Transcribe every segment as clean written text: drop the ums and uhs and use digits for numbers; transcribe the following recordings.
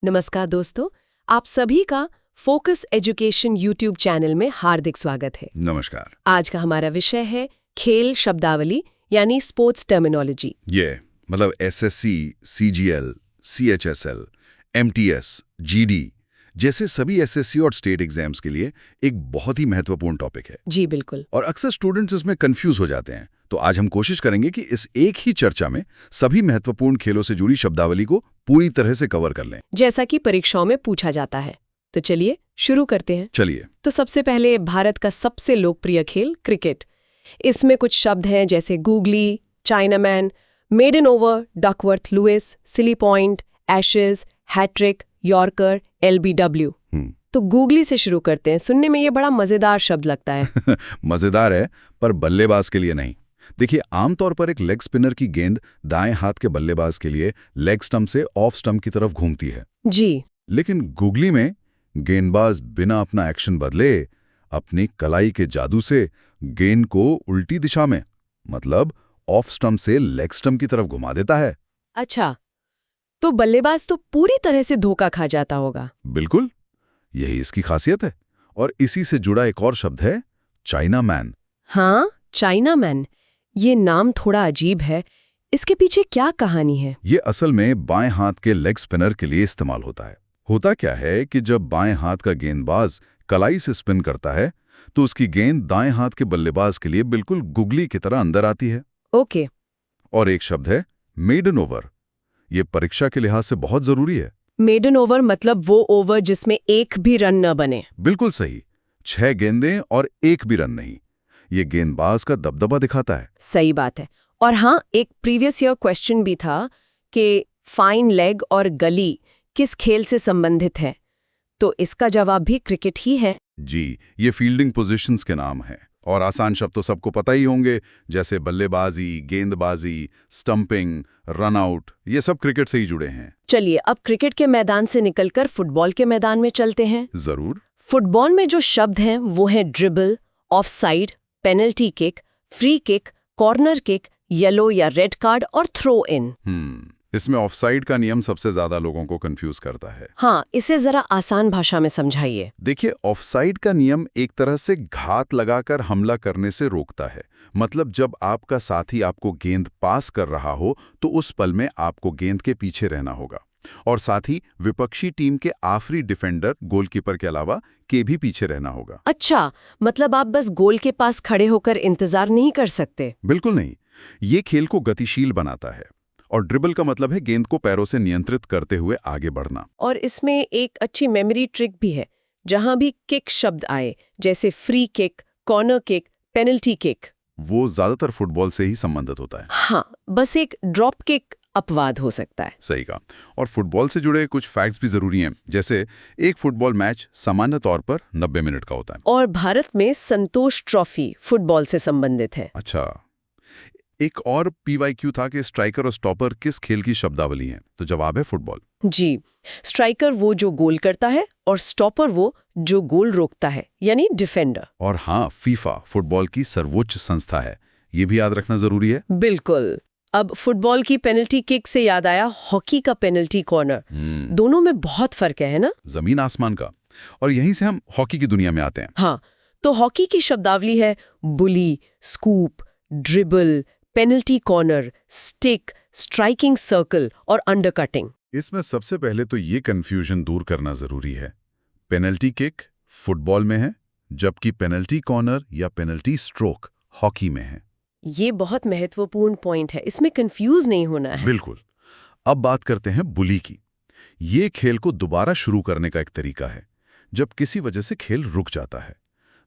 नमस्कार दोस्तों, आप सभी का फोकस एजुकेशन यूट्यूब चैनल में हार्दिक स्वागत है। नमस्कार। आज का हमारा विषय है खेल शब्दावली यानी स्पोर्ट्स टर्मिनोलॉजी। ये मतलब SSC, CGL, CHSL, MTS, GD जैसे सभी एसएससी और स्टेट एग्जाम्स के लिए एक बहुत ही महत्वपूर्ण टॉपिक है। जी बिल्कुल। और अक्सर स्टूडेंट्स इसमें कंफ्यूज हो जाते हैं। तो आज हम कोशिश करेंगे कि इस एक ही चर्चा में सभी महत्वपूर्ण खेलों से जुड़ी शब्दावली को पूरी तरह से कवर कर लें, जैसा कि परीक्षाओं में पूछा जाता है। तो चलिए शुरू करते हैं। चलिए। तो सबसे पहले भारत का सबसे लोकप्रिय खेल क्रिकेट। इसमें कुछ शब्द हैं जैसे googly, chinaman, maiden over, Duckworth Lewis, silly point, Ashes, hat trick, yorker, LBW. तो गूगली से शुरू करते हैं। सुनने में ये बड़ा मजेदार शब्द लगता है। मजेदार है, पर बल्लेबाज के लिए नहीं। देखिए, आमतौर पर एक लेग स्पिनर की गेंद दाएं हाथ के बल्लेबाज के लिए लेग स्टंप से ऑफ स्टंप की तरफ घूमती है जी। लेकिन गूगली में गेंदबाज बिना अपना एक्शन बदले अपनी कलाई के जादू से गेंद को उल्टी दिशा में, मतलब ऑफ स्टंप से लेग स्टंप की तरफ घुमा देता है। अच्छा, तो बल्लेबाज तो पूरी तरह से धोखा खा जाता होगा। बिल्कुल, यही इसकी खासियत है। और इसी से जुड़ा एक और शब्द है चाइनामैन। हाँ, चाइनामैन। ये नाम थोड़ा अजीब है। इसके पीछे क्या कहानी है? ये असल में बाएं हाथ के लेग स्पिनर के लिए इस्तेमाल होता है। होता क्या है कि जब बाएं हाथ का गेंदबाज कलाई से स्पिन करता है तो उसकी गेंद दाएं हाथ के बल्लेबाज के लिए बिल्कुल गुगली की तरह अंदर आती है। ओके। और एक शब्द है मेडन ओवर। ये परीक्षा के लिहाज से बहुत जरूरी है। मेडन ओवर मतलब वो ओवर जिसमें एक भी रन न बने। बिल्कुल सही। 6 गेंदें और एक भी रन नहीं। ये गेंदबाज का दबदबा दिखाता है। सही बात है। और हाँ, एक प्रीवियस ईयर क्वेश्चन भी था कि फाइन लेग और गली किस खेल से संबंधित है, तो इसका जवाब भी क्रिकेट ही है। जी, ये फील्डिंग पोजीशंस के नाम हैं। और आसान शब्द तो सबको पता ही होंगे, जैसे बल्लेबाजी, गेंदबाजी, स्टंपिंग, रन आउट, ये सब क्रिकेट से ही जुड़े हैं। चलिए अब क्रिकेट के मैदान से निकलकर फुटबॉल के मैदान में चलते हैं। जरूर। फुटबॉल में जो शब्द हैं वो है dribble, offside, penalty kick, free kick, corner kick, yellow या रेड कार्ड और थ्रो इन। इसमें ऑफसाइड का नियम सबसे ज्यादा लोगों को कंफ्यूज करता है। हाँ, इसे जरा आसान भाषा में समझाइए। देखिए, ऑफसाइड का नियम एक तरह से घात लगाकर हमला करने से रोकता है। मतलब जब आपका साथी आपको गेंद पास कर रहा हो तो उस पल में आपको गेंद के पीछे रहना होगा, और साथ ही विपक्षी टीम के आखिरी डिफेंडर गोलकीपर के अलावा के भी पीछे रहना होगा। अच्छा, मतलब आप बस गोल के पास खड़े होकर इंतजार नहीं कर सकते? बिल्कुल नहीं। ये खेल को गतिशील बनाता है। और ड्रिबल का मतलब है गेंद को पैरों से नियंत्रित करते हुए आगे बढ़ना। और इसमें एक अच्छी मेमोरी ट्रिक भी है। जहां भी किक शब्द आए, जैसे free kick, corner kick, penalty kick, वो ज्यादातर फुटबॉल से ही संबंधित होता है। हाँ, बस एक ड्रॉप किक अपवाद हो सकता है। सही कहा। और फुटबॉल से जुड़े कुछ फैक्ट्स भी जरूरी हैं, जैसे एक फुटबॉल मैच सामान्य तौर पर 90 मिनट का होता है। और भारत में संतोष ट्रॉफी फुटबॉल से संबंधित है। अच्छा, एक और पीवाईक्यू था कि स्ट्राइकर और स्टॉपर किस खेल की शब्दावली है, तो जवाब है फुटबॉल। जी, स्ट्राइकर वो जो गोल करता है और स्टॉपर वो जो गोल रोकता है, यानी डिफेंडर। और हाँ, फीफा फुटबॉल की सर्वोच्च संस्था है, ये भी याद रखना जरूरी है। बिल्कुल। अब फुटबॉल की पेनल्टी किक से याद आया हॉकी का पेनल्टी कॉर्नर। दोनों में बहुत फर्क है ना? जमीन आसमान का। और यहीं से हम हॉकी की दुनिया में आते हैं। हाँ, तो हॉकी की शब्दावली है bully, scoop, dribble, penalty corner, stick, striking circle और अंडरकटिंग। इसमें सबसे पहले तो ये कंफ्यूजन दूर करना जरूरी है। पेनल्टी किक फुटबॉल में है, जबकि पेनल्टी कॉर्नर या पेनल्टी स्ट्रोक हॉकी में है। ये बहुत महत्वपूर्ण पॉइंट है, इसमें कंफ्यूज नहीं होना है। बिल्कुल। अब बात करते हैं बुली की। ये खेल को दोबारा शुरू करने का एक तरीका है, जब किसी वजह से खेल रुक जाता है।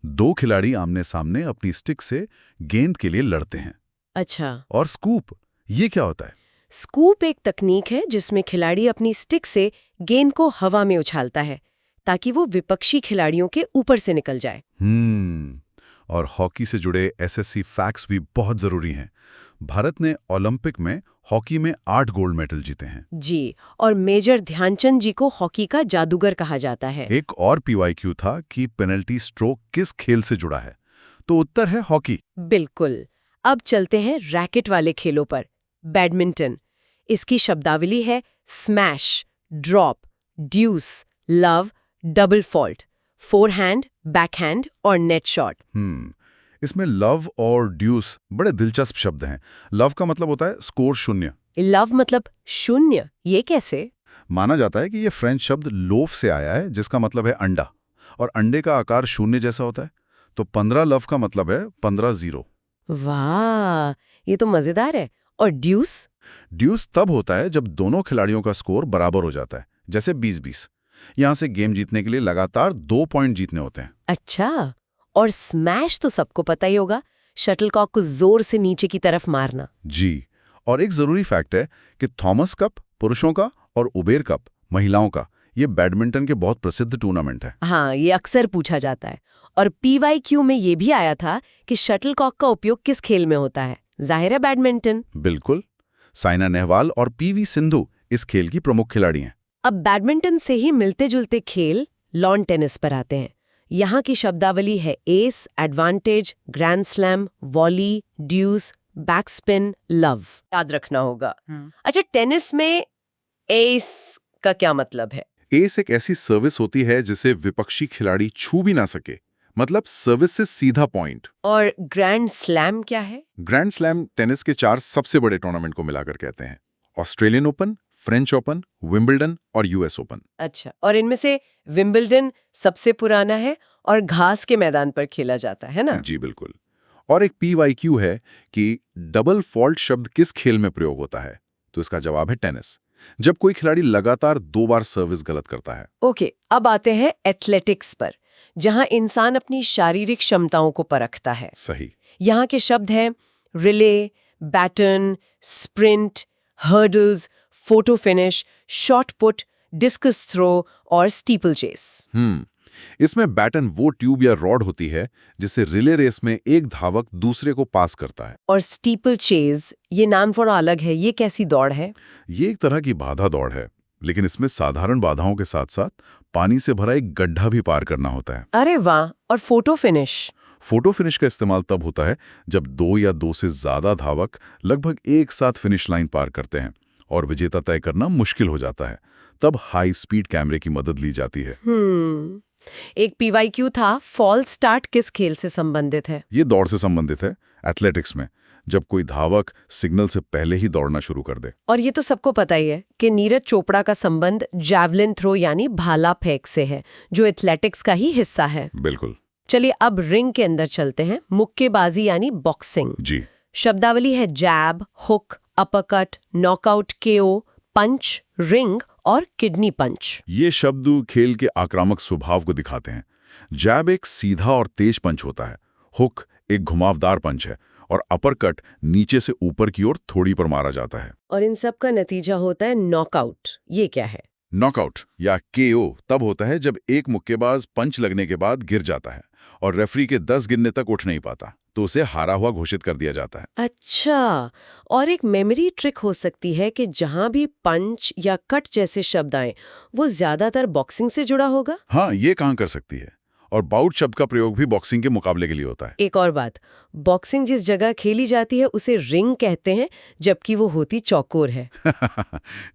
2 खिलाड़ी आमने सामने अपनी स्टिक से गेंद के लिए लड़ते हैं। अच्छा। और स्कूप, ये क्या होता है? स्कूप एक तकनीक है जिसमें खिलाड़ी अपनी स्टिक से गेंद को हवा में उछालता है ताकि वो विपक्षी खिलाड़ियों के ऊपर से निकल जाए। और हॉकी से जुड़े एसएससी फैक्ट्स भी बहुत जरूरी हैं। भारत ने ओलंपिक में हॉकी में 8 गोल्ड मेडल जीते हैं। जी, और मेजर ध्यानचंद जी को हॉकी का जादूगर कहा जाता है। एक और पीवाईक्यू था कि पेनल्टी स्ट्रोक किस खेल से जुड़ा है, तो उत्तर है हॉकी। बिल्कुल। अब चलते हैं रैकेट वाले खेलों पर। बैडमिंटन। इसकी शब्दावली है smash, drop, deuce, love, double fault, forehand, backhand और नेट शॉट। इसमें लव और ड्यूस बड़े दिलचस्प शब्द हैं। लव का मतलब होता है स्कोर 0। लव मतलब 0, ये कैसे? माना जाता है कि ये फ्रेंच शब्द लोफ से आया है, जिसका मतलब है अंडा, और अंडे का आकार 0 जैसा होता है। तो 15 लव का मतलब है 15 0। वाह, ये तो मजेदार है। और ड्यूस? ड्यूस तब होता है जब दोनों खिलाड़ियों का स्कोर बराबर हो जाता है, जैसे 20-20। यहां से गेम जीतने के लिए लगातार 2 पॉइंट जीतने होते हैं। अच्छा, और स्मैश तो सबको पता ही होगा, शटलकॉक को जोर से नीचे की तरफ मारना। जी, और एक जरूरी फैक्ट है कि थॉमस कप पुरुषों का और उबेर कप महिलाओं का, ये बैडमिंटन के बहुत प्रसिद्ध टूर्नामेंट है। हाँ, ये अक्सर पूछा जाता है। और PYQ में ये भी आया था कि शटलकॉक का उपयोग किस खेल में होता है? जाहिर है बैडमिंटन। बिल्कुल, साइना नेहवाल और PV सिंधु इस खेल की प्रमुख खिलाड़ी हैं। अब बैडमिंटन से ही मिलते जुलते खेल लॉन टेनिस पर आते हैं। यहाँ की शब्दावली है ace, advantage, grand slam, volley, deuce, backspin, love. याद रखना होगा। अच्छा, टेनिस में एस का क्या मतलब है? एस एक ऐसी सर्विस होती है जिसे विपक्षी खिलाड़ी छू भी ना सके, मतलब सर्विस से सीधा पॉइंट। और ग्रैंड स्लैम क्या है? ग्रैंड स्लैम टेनिस के 4 सबसे बड़े टूर्नामेंट को मिलाकर कहते हैं। Australian open, French open, Wimbledon और US ओपन। अच्छा, और इनमें से विंबलडन सबसे पुराना है और घास के मैदान पर खेला जाता है ना? जी बिल्कुल। और एक PYQ है कि डबल फॉल्ट शब्द किस खेल में प्रयोग होता है? तो इसका जवाब है टेनिस, जब कोई खिलाड़ी लगातार 2 बार सर्विस गलत करता है। ओके, अब आते हैं एथलेटिक्स पर, जहां इंसान अपनी शारीरिक क्षमताओं को परखता है। सही। यहाँ के शब्द हैं relay, baton, sprint, hurdles, photo finish, shot put, discus throw और स्टीपल चेस। इसमें बैटन वो ट्यूब या रॉड होती है जिससे रिले रेस में एक धावक दूसरे को पास करता है। और स्टीपल चेस, ये नाम थोड़ा अलग है, ये कैसी दौड़ है? ये एक तरह की बाधा दौड़ है, लेकिन इसमें साधारण बाधाओं के साथ साथ पानी से भरा एक गड्ढा भी पार करना होता है। अरे वाह, और फोटो फिनिश? फोटो फिनिश का इस्तेमाल तब होता है जब 2 या 2 से ज्यादा धावक लगभग एक साथ फिनिश लाइन पार करते हैं और विजेता तय करना मुश्किल हो जाता है। तब हाई स्पीड कैमरे की मदद ली जाती है। एक PYQ था, फॉल स्टार्ट किस खेल से संबंधित है? ये दौड़ से संबंधित है, एथलेटिक्स में, जब कोई धावक सिग्नल से पहले ही दौड़ना शुरू कर दे। और ये तो सबको पता ही है कि नीरज चोपड़ा का संबंध जैवलिन थ्रो यानी भाला फेंक से है, जो एथलेटिक्स का ही हिस्सा है। बिल्कुल। चलिए अब रिंग के अंदर चलते हैं, मुक्केबाजी यानी बॉक्सिंग। जी। शब्दावली है जैब, हुक, अपरकट, नॉकआउट, KO, पंच, रिंग और किडनी पंच। ये शब्द खेल के आक्रामक स्वभाव को दिखाते हैं। जैब एक सीधा और तेज पंच होता है, हुक एक घुमावदार पंच है, और अपरकट नीचे से ऊपर की ओर थोड़ी पर मारा जाता है। और इन सब का नतीजा होता है नॉकआउट। ये क्या है? नॉकआउट या KO तब होता है जब एक मुक्केबाज पंच लगने के बाद गिर जाता है और रेफरी के 10 गिनने तक उठ नहीं पाता, तो उसे हारा हुआ घोषित कर दिया जाता है। अच्छा, और एक मेमोरी ट्रिक हो सकती है कि जहां भी पंच या कट जैसे शब्द आए, वो ज्यादातर बॉक्सिंग से जुड़ा होगा। हाँ, ये कहाँ कर सकती है। और बाउट शब्द का प्रयोग भी बॉक्सिंग के मुकाबले के लिए होता है। एक और बात, बॉक्सिंग जिस जगह खेली जाती है उसे रिंग कहते हैं, जबकि वो होती चौकोर है।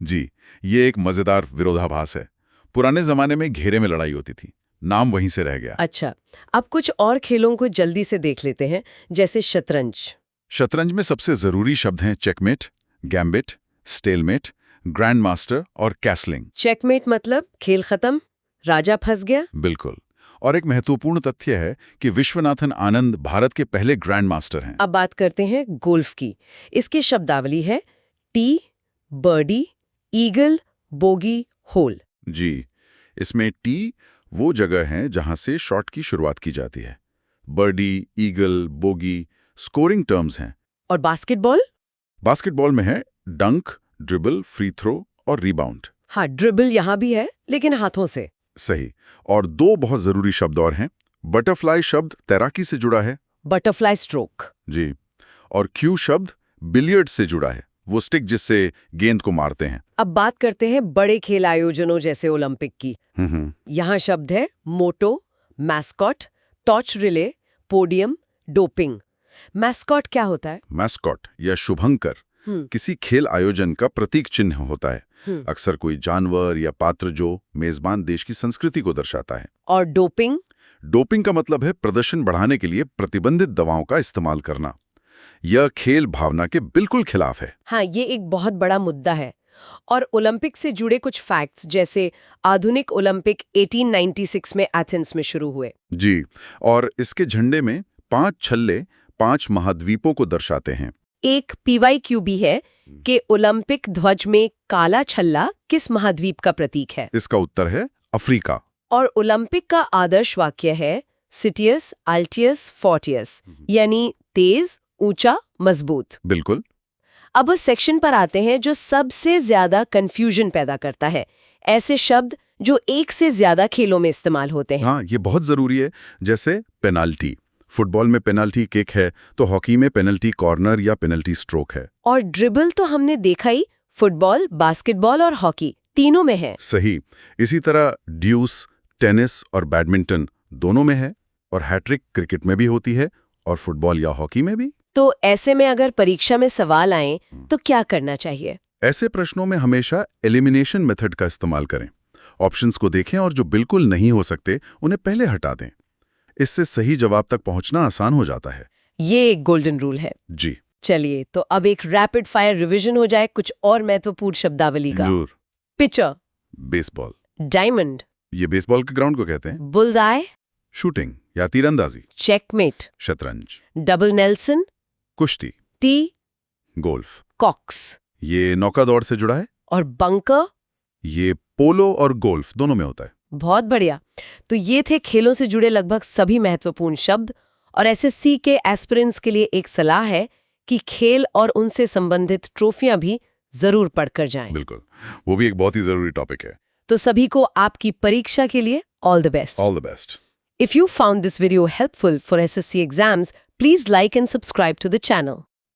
जी, ये एक मजेदार विरोधाभास है। पुराने जमाने में घेरे में लड़ाई होती थी, नाम वहीं से रह गया। अच्छा, अब कुछ और खेलों को जल्दी से देख लेते हैं, जैसे शतरंज। शतरंज में सबसे जरूरी शब्द हैं checkmate, gambit, stalemate, grand master और कैसलिंग। चेकमेट मतलब खेल खत्म, राजा फंस गया। बिल्कुल। और एक महत्वपूर्ण तथ्य है कि विश्वनाथन आनंद भारत के पहले ग्रैंड मास्टर हैं। अब बात करते हैं गोल्फ की। इसकी शब्दावली है tee, birdie, eagle, bogey, hole. जी, इसमें टी वो जगह है जहां से शॉट की शुरुआत की जाती है। Birdie, eagle, bogey scoring terms हैं। और बास्केटबॉल? बास्केटबॉल में है डंक, ड्रिबल, फ्री थ्रो और रिबाउंड। हाँ, ड्रिबल यहाँ भी है, लेकिन हाथों से। सही। और 2 बहुत जरूरी शब्द और हैं। बटरफ्लाई शब्द तैराकी से जुड़ा है। Butterfly stroke. जी। और क्यू शब्द बिलियर्ड से जुड़ा है, वो स्टिक जिससे गेंद को मारते हैं। अब बात करते हैं बड़े खेल आयोजनों जैसे ओलंपिक की। यहाँ शब्द है motto, mascot, torch relay, podium, doping. Mascot क्या होता है? मैस्कॉट या शुभंकर किसी खेल आयोजन का प्रतीक चिन्ह होता है। अक्सर कोई जानवर या पात्र जो मेजबान देश की संस्कृति को दर्शाता है। और डोपिंग? डोपिंग का मतलब है प्रदर्शन बढ़ाने के लिए प्रतिबंधित दवाओं का इस्तेमाल करना। यह खेल भावना के बिल्कुल खिलाफ है। हाँ, ये एक बहुत बड़ा मुद्दा है। और ओलंपिक से जुड़े कुछ फैक्ट्स, जैसे आधुनिक ओलंपिक 1896 में एथेंस में शुरू हुए। जी, और इसके झंडे में 5 छल्ले 5 महाद्वीपों को दर्शाते हैं। एक PYQ भी है कि ओलंपिक ध्वज में काला छल्ला किस महाद्वीप का प्रतीक है? इसका उत्तर है अफ्रीका। और ओलंपिक का आदर्श वाक्य है सिटियस अल्टियस फोर्टियस, यानी तेज, ऊंचा, मजबूत। बिल्कुल। अब उस सेक्शन पर आते हैं जो सबसे ज्यादा कंफ्यूजन पैदा करता है, ऐसे शब्द जो एक से ज्यादा खेलों में इस्तेमाल होते हैं। हाँ, ये बहुत जरूरी है। जैसे पेनाल्टी, फुटबॉल में पेनाल्टी किक है तो हॉकी में पेनल्टी कॉर्नर या पेनल्टी स्ट्रोक है। और ड्रिबल तो हमने देखा ही, फुटबॉल, बास्केटबॉल और हॉकी तीनों में है। सही। इसी तरह ड्यूस टेनिस और बैडमिंटन दोनों में है, और हैट्रिक क्रिकेट में भी होती है और फुटबॉल या हॉकी में भी। तो ऐसे में अगर परीक्षा में सवाल आए तो क्या करना चाहिए? ऐसे प्रश्नों में हमेशा एलिमिनेशन मेथड का इस्तेमाल करें। ऑप्शंस को देखें और जो बिल्कुल नहीं हो सकते उन्हें पहले हटा दें। इससे सही जवाब तक पहुंचना आसान हो जाता है। ये एक गोल्डन रूल है। जी। चलिए, तो अब एक रैपिड फायर रिवीजन हो जाए कुछ और महत्वपूर्ण शब्दावली का। जरूर। पिचर, बेसबॉल, डायमंड, ये बेसबॉल के ग्राउंड को कहते हैं। बुल्सआई, शूटिंग या तीरंदाजी, चेकमेट, शतरंज, डबल नेल्सन, कुश्ती, टी, गोल्फ, कॉक्स, ये नौका दौड़ से जुड़ा है। और बंकर, ये पोलो और गोल्फ दोनों में होता है। बहुत बढ़िया। तो ये थे खेलों से जुड़े लगभग सभी महत्वपूर्ण शब्द। और SSC के एस्पिरेंट्स के लिए एक सलाह है कि खेल और उनसे संबंधित ट्रॉफियां भी जरूर पढ़कर जाएं। बिल्कुल, वो भी एक बहुत ही जरूरी टॉपिक है। तो सभी को आपकी परीक्षा के लिए all the best. All the best. If you found this video helpful for SSC exams, please like and subscribe to the channel.